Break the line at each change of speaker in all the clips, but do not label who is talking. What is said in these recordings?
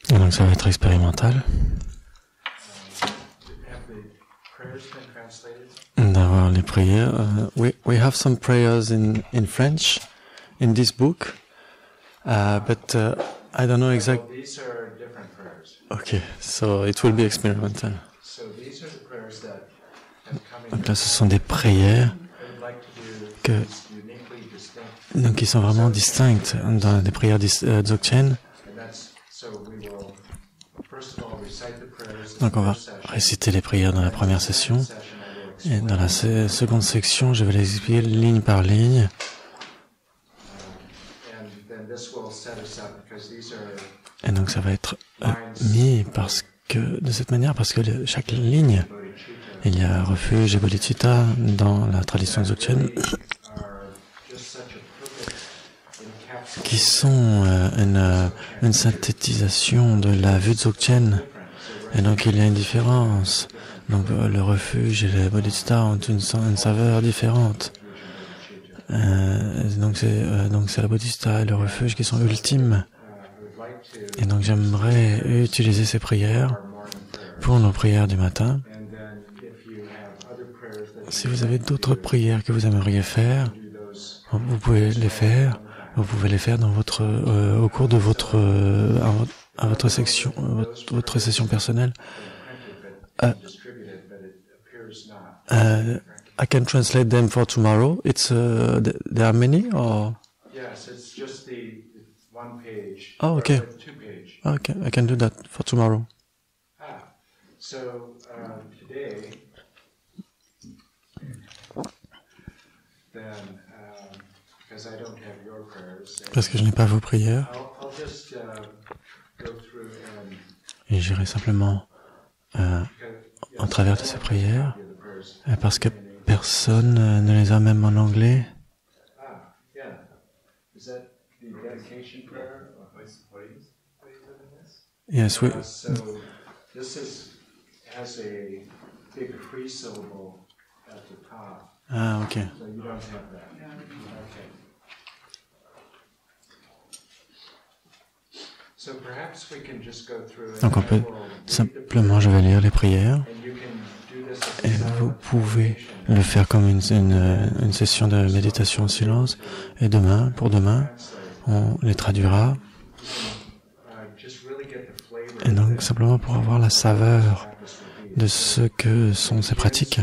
Et donc ça va être expérimental. D'avoir les prières. We have some prayers in French in this book, but I don't know exactly. Okay, so it will be experimental. Donc là, ce sont des prières qui sont vraiment distinctes dans des prières Dzogchen. Donc on va réciter les prières dans la première session. Et dans la seconde section, je vais les expliquer ligne par ligne. Et donc ça va être mis de cette manière parce que chaque ligne, il y a refuge et bodhicitta dans la tradition Dzogchen qui sont une synthétisation de la vue Dzogchen. Et donc il y a une différence. Donc le refuge et le bodhicitta ont une saveur différente. Donc c'est la bodhicitta et le refuge qui sont ultimes. Et donc j'aimerais utiliser ces prières pour nos prières du matin. Si vous avez d'autres prières que vous aimeriez faire, vous pouvez les faire. Vous pouvez les faire dans au cours de votre session personnelle. I can translate them for tomorrow. There are many, or?
Yes, it's just the one page.
Oh, okay.
2 page.
Okay, I can do that for tomorrow.
So today, then, because I don't have your prayers.
Parce que je n'ai pas vos prières.
I'll just go through and.
Et j'irai simplement en travers de ces prières, parce que personne ne les a même en anglais. Yes, we.
So this has a big free syllable at the top.
Ah, okay.
So you don't have that. Okay. So perhaps we can just go through.
Donc on peut simplement, je vais lire les prières. Et vous pouvez le faire comme une session de méditation en silence. Et pour demain, on les traduira. Et donc, simplement pour avoir la saveur de ce que sont ces pratiques.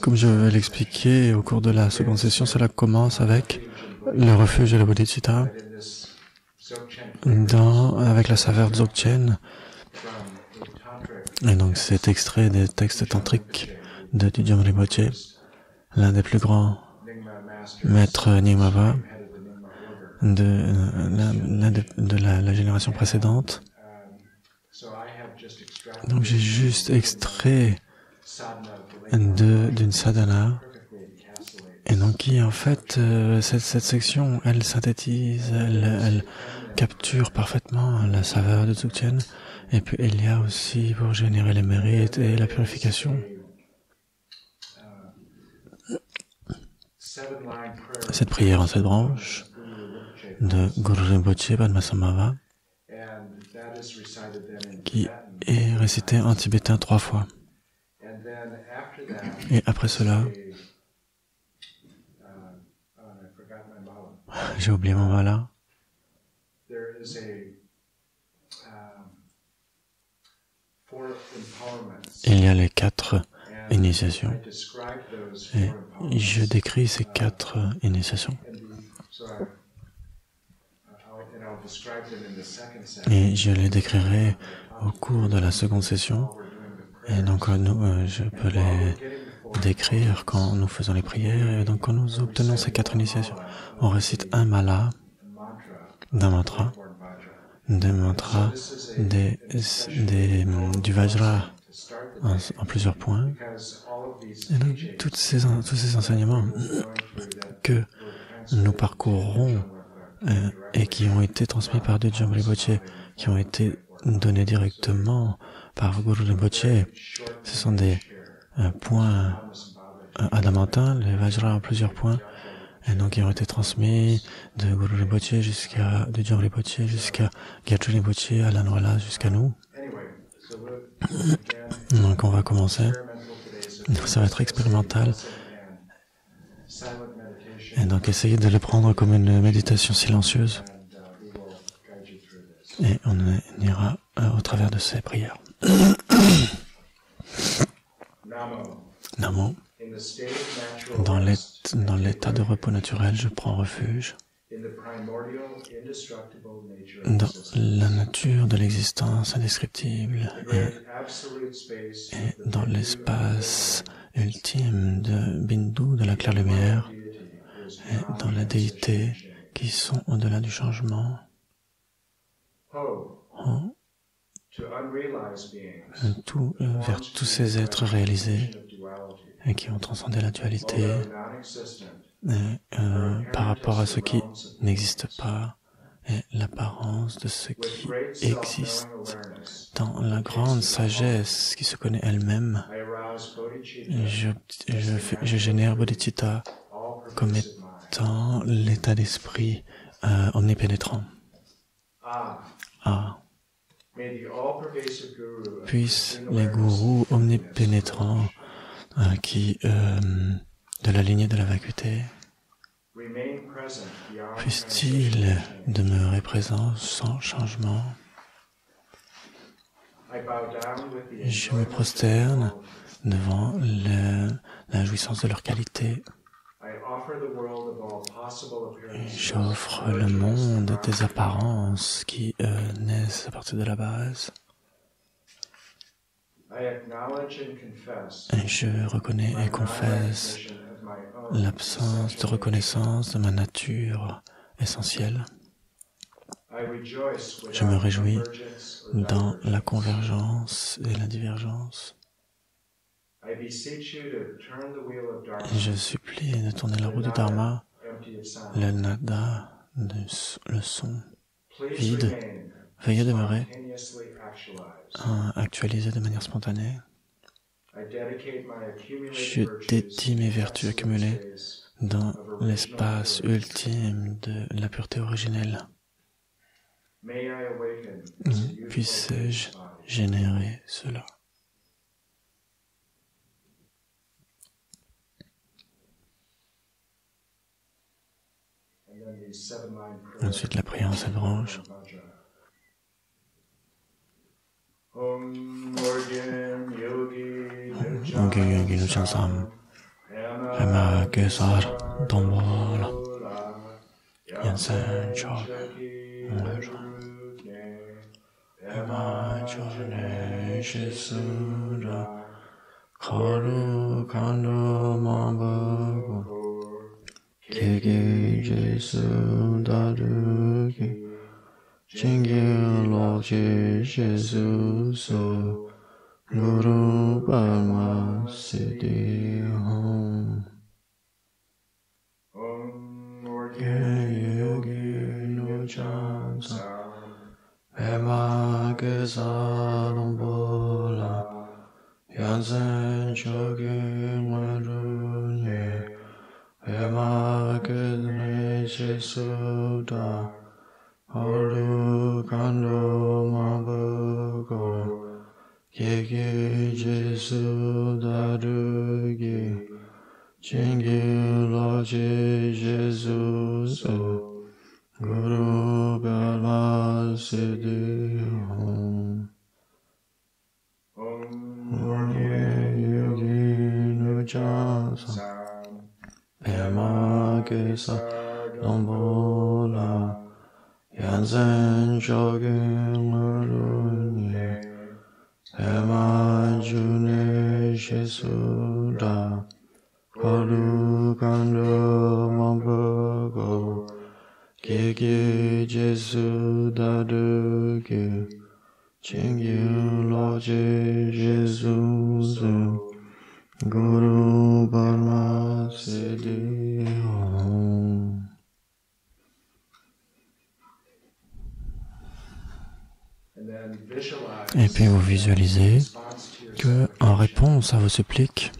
Comme je vais l'expliquer au cours de la seconde session, cela commence avec le refuge et le bodhicitta, avec la saveur Dzogchen. Et donc, c'est extrait des textes tantriques de Dudjom Rinpoche, l'un des plus grands maîtres Nyingma de la génération précédente. Donc, j'ai juste extrait d'une sadhana, et donc qui, en fait, cette section, elle synthétise, elle capture parfaitement la saveur de Dzogchen. Et puis il y a aussi pour générer les mérites et la purification. Cette prière en 7 branches de Guru Rinpoche Padmasambhava qui est récitée en tibétain 3 fois. Et après cela, j'ai oublié mon mala. Il y a les 4 initiations. Et je décris ces 4 initiations. Et je les décrirai au cours de la seconde session. Et donc, je peux les décrire quand nous faisons les prières. Et donc, quand nous obtenons ces 4 initiations, on récite un mala, d'un mantra, des mantras, du Vajra en plusieurs points. Et donc, tous ces enseignements que nous parcourrons et qui ont été transmis par Dudjom Rinpoche, qui ont été donnés directement par Guru Rinpoche, ce sont des points adamantins, les Vajra en plusieurs points. et donc qui ont été transmis de Guru Rinpoche de John Rinpoche jusqu'à Gyatso Rinpoche, à l'Anwala jusqu'à nous. Donc on va commencer. Ça va être expérimental. Et donc essayez de le prendre comme une méditation silencieuse. Et on ira au travers de ces prières. Namo. Dans l'état de repos naturel, je prends refuge dans la nature de l'existence indescriptible et dans l'espace ultime de Bindu, de la claire lumière, et dans la déité qui sont au-delà du changement. Vers tous ces êtres réalisés et qui ont transcendé la dualité par rapport à ce qui n'existe pas et l'apparence de ce qui existe. Dans la grande sagesse qui se connaît elle-même, je génère Bodhicitta comme étant l'état d'esprit omnipénétrant. Puissent les gourous omnipénétrants qui, de la lignée de la vacuité, puissent-ils demeurer présents sans changement. Je me prosterne devant la jouissance de leur qualité. J'offre le monde des apparences qui naissent à partir de la base. Et je reconnais et confesse l'absence de reconnaissance de ma nature essentielle. Je me réjouis dans la convergence et la divergence. Je supplie de tourner la roue du Dharma, le nada, le son vide. Veuillez demeurer actualisé de manière spontanée. Je dédie mes vertus accumulées dans l'espace ultime de la pureté originelle. Puisse-je générer cela. Ensuite, la prière en 7 branches. Yogi nu chansam, Rema Gesar Dombola, Yansen Chok, Rema Chone Shesura, Karu Kando Mambago, Kiki Jesu Daruki, Chingi Loki Jesu So, Guru Parma Siddhi Om. Yogi no chansa, Pema Gesa Dombola, Yansen Chogi Marunye, Pema Gedne Jesuda, Haru Kando Mabago, Yegi Jesu Darugi, Chingi Loji Jesu So, Guru Parma Siddhi Om. Yogi nu chansa, Pema Gesa Dombola, Yansen Chogi Marunye, Pema June Jesuda, Karu Kando Mambago, Kiki Jesu Daruki, Chingi Loji Jesu So, Guru Parma Siddhi Om. Et puis vous visualisez que, en réponse à vos suppliques,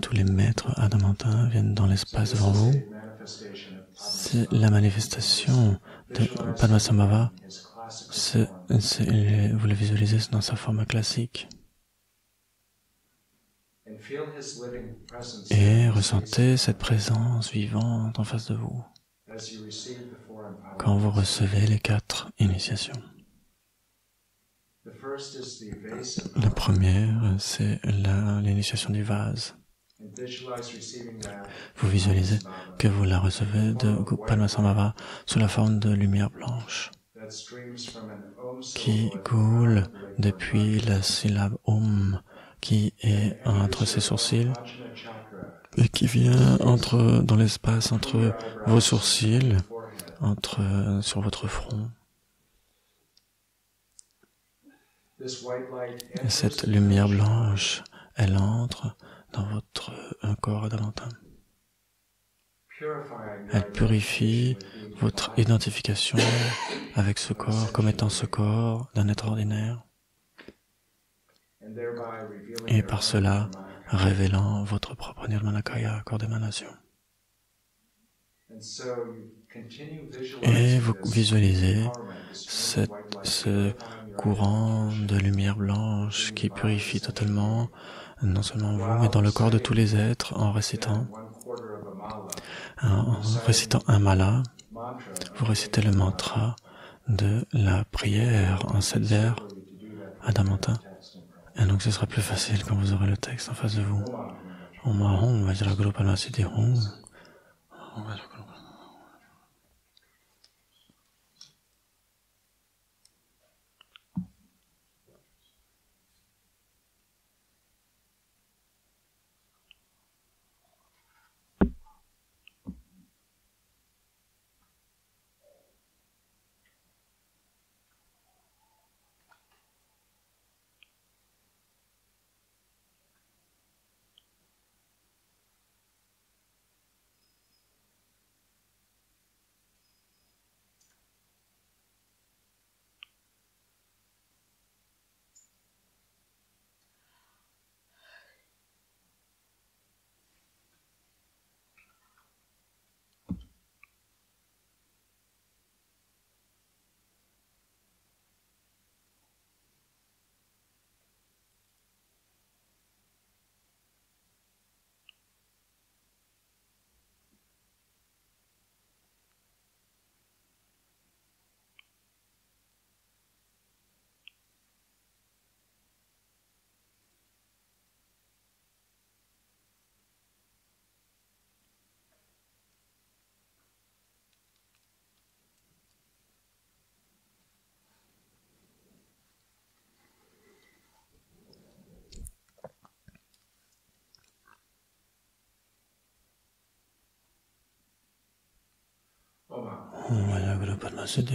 tous les maîtres adamantins viennent dans l'espace devant vous. C'est la manifestation de Padmasambhava. Vous le visualisez dans sa forme classique. Et ressentez cette présence vivante en face de vous quand vous recevez les 4 initiations. La première, c'est l'initiation du vase. Vous visualisez que vous la recevez de Padmasambhava sous la forme de lumière blanche qui coule depuis la syllabe Om qui est entre ses sourcils et qui vient dans l'espace entre vos sourcils, sur votre front. Et cette lumière blanche, elle entre dans votre corps adamantin. Elle purifie votre identification avec ce corps comme étant ce corps d'un être ordinaire. Et par cela, révélant votre propre Nirmanakaya, corps d'émanation. Et vous visualisez ce courant de lumière blanche qui purifie totalement, non seulement vous, mais dans le corps de tous les êtres, en récitant un mala. Vous récitez le mantra de la prière en 7 vers adamantin. Et donc ce sera plus facile quand vous aurez le texte en face de vous. Om Ahom Vajraguru Padmasiti Hum. Om Vajraguru Padmasiti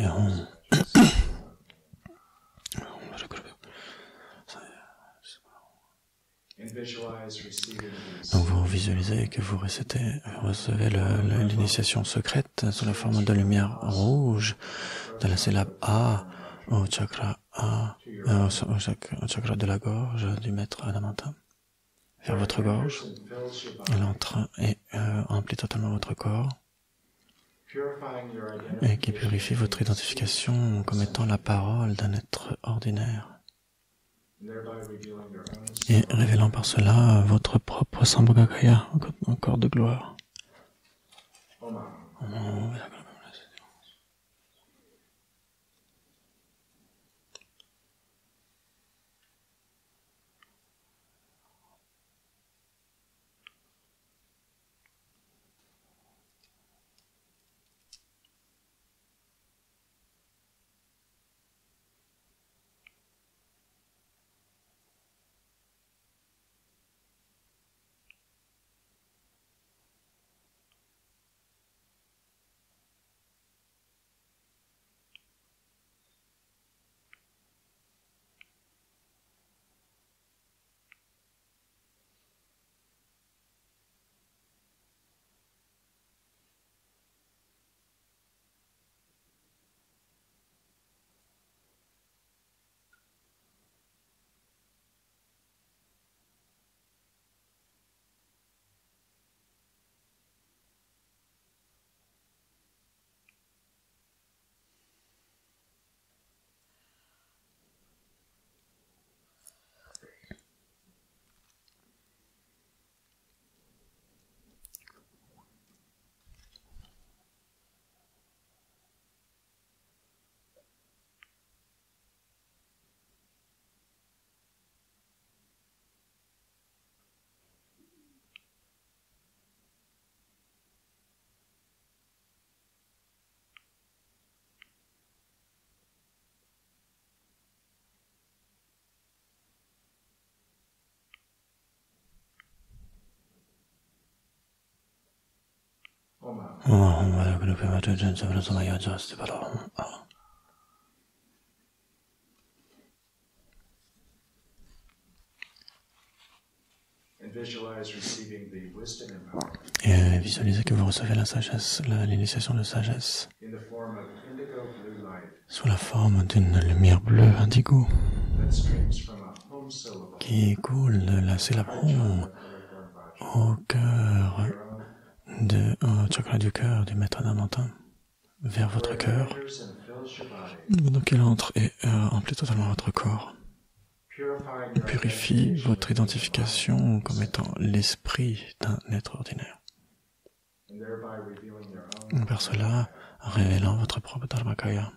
Hum. Donc vous visualisez que vous recevez l'initiation secrète sous la forme de lumière rouge de la syllabe A au chakra au chakra de la gorge du maître adamantin vers votre gorge. Elle entre et emplit totalement votre corps et qui purifie votre identification comme étant la parole d'un être ordinaire. Et révélant par cela votre propre Sambhogakaya, un corps de gloire. Et visualisez que vous recevez la sagesse, l'initiation de sagesse, sous la forme d'une lumière bleue indigo qui coule de la syllabe Om au cœur au chakra du cœur du maître Adamantin vers votre cœur. Donc il entre et remplit totalement votre corps. Purifie votre identification comme étant l'esprit d'un être ordinaire. Par cela, révélant votre propre Dharmakaya.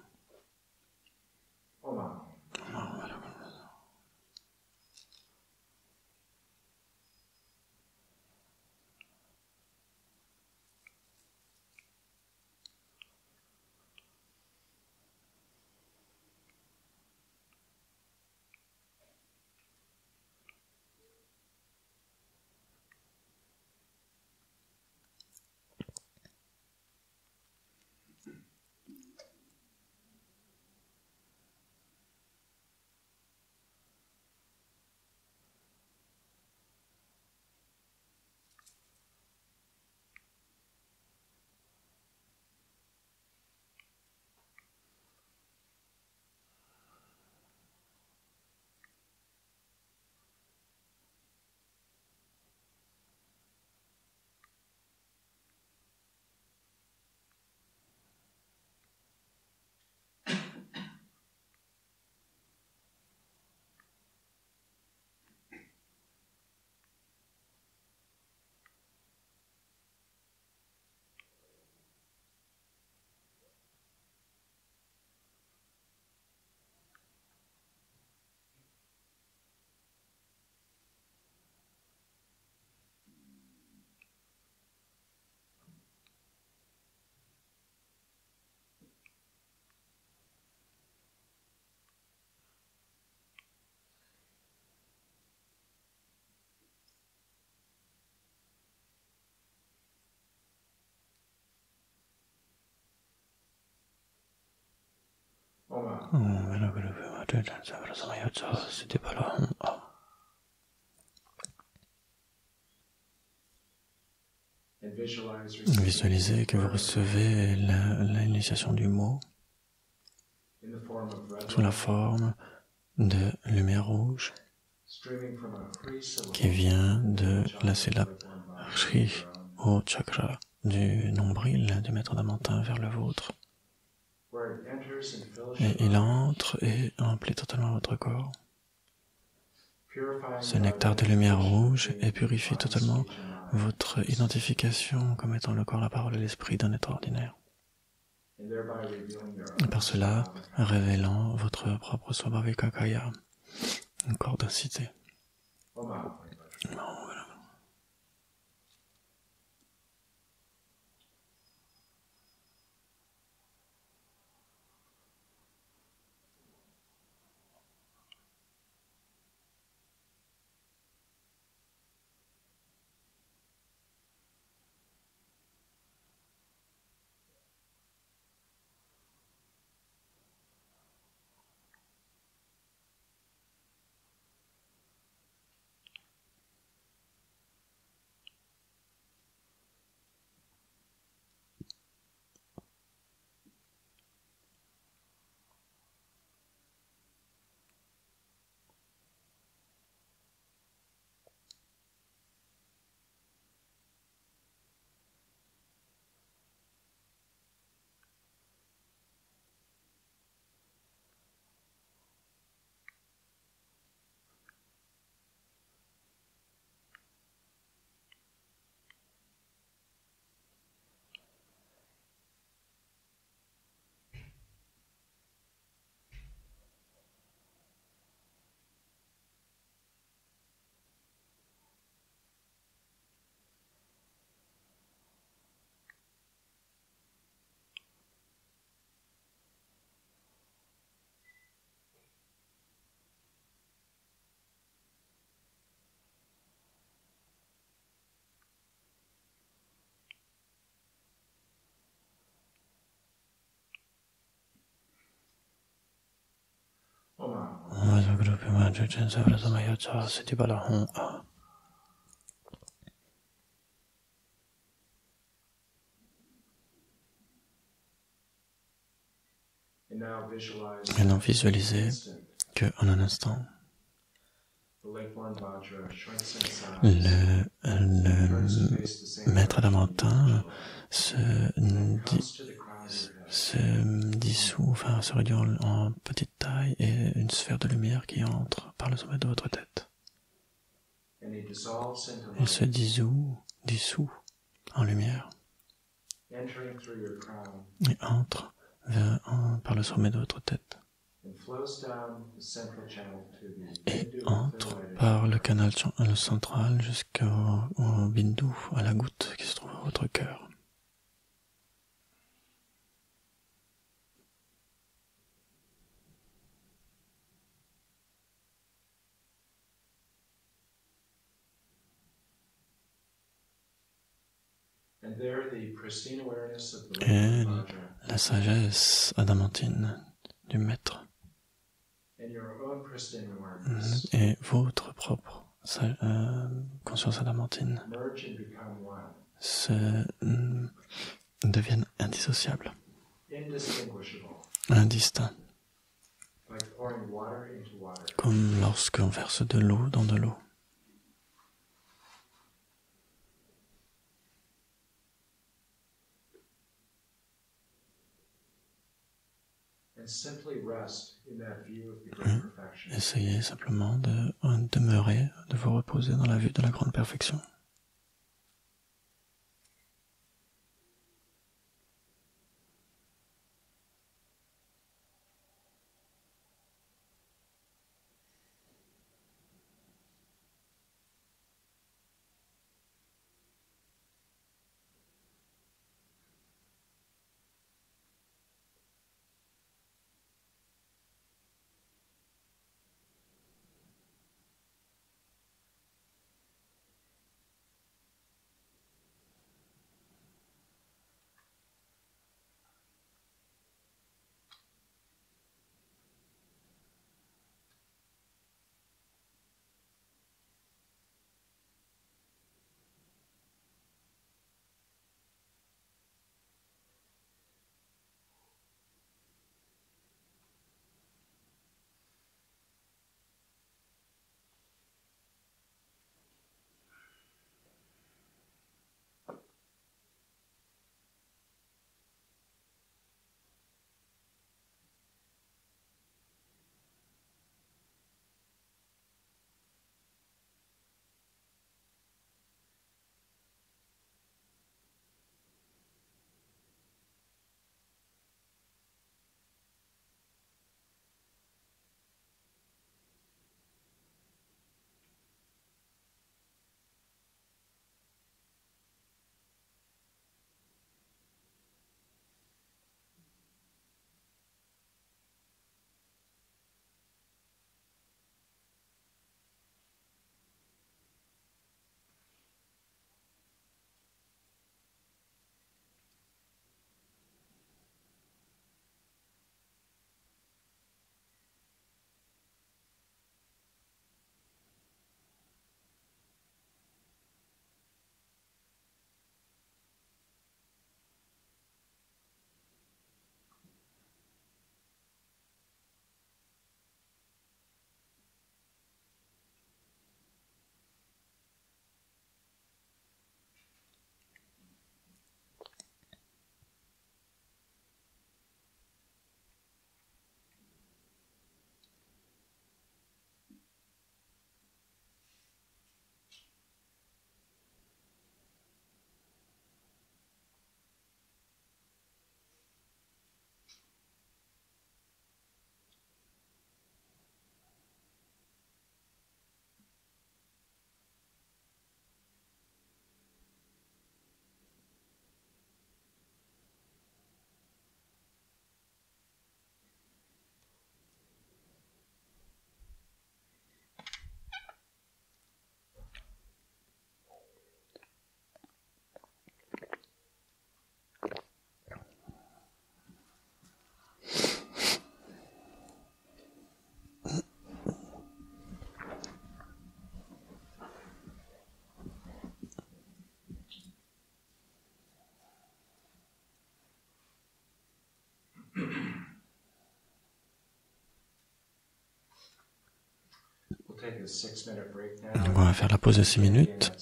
Visualisez que vous recevez l'initiation du mot sous la forme de lumière rouge qui vient de la syllabe Shri au chakra du nombril du maître Adamantin vers le vôtre. Et il entre et remplit totalement votre corps. Ce nectar de lumière rouge et purifie totalement votre identification comme étant le corps, la parole et l'esprit d'un être ordinaire. Et par cela, révélant votre propre Swabhavikakaya, un corps densité. Maintenant, visualisez qu'en un instant, le maître adamantin se dissout, enfin se réduit en petite taille et une sphère de lumière qui entre par le sommet de votre tête. Il se dissout en lumière et entre par le sommet de votre tête et entre par le canal central jusqu'au bindu, à la goutte qui se trouve à votre cœur. Et la sagesse adamantine du maître et votre propre conscience adamantine deviennent indissociables, indistincts, comme lorsqu'on verse de l'eau dans de l'eau. Essayez simplement de demeurer, de vous reposer dans la vue de la grande perfection. On va faire la pause de 6 minutes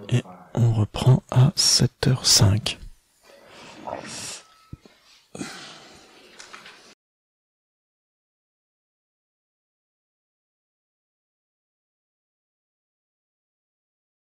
et on reprend à 7h05.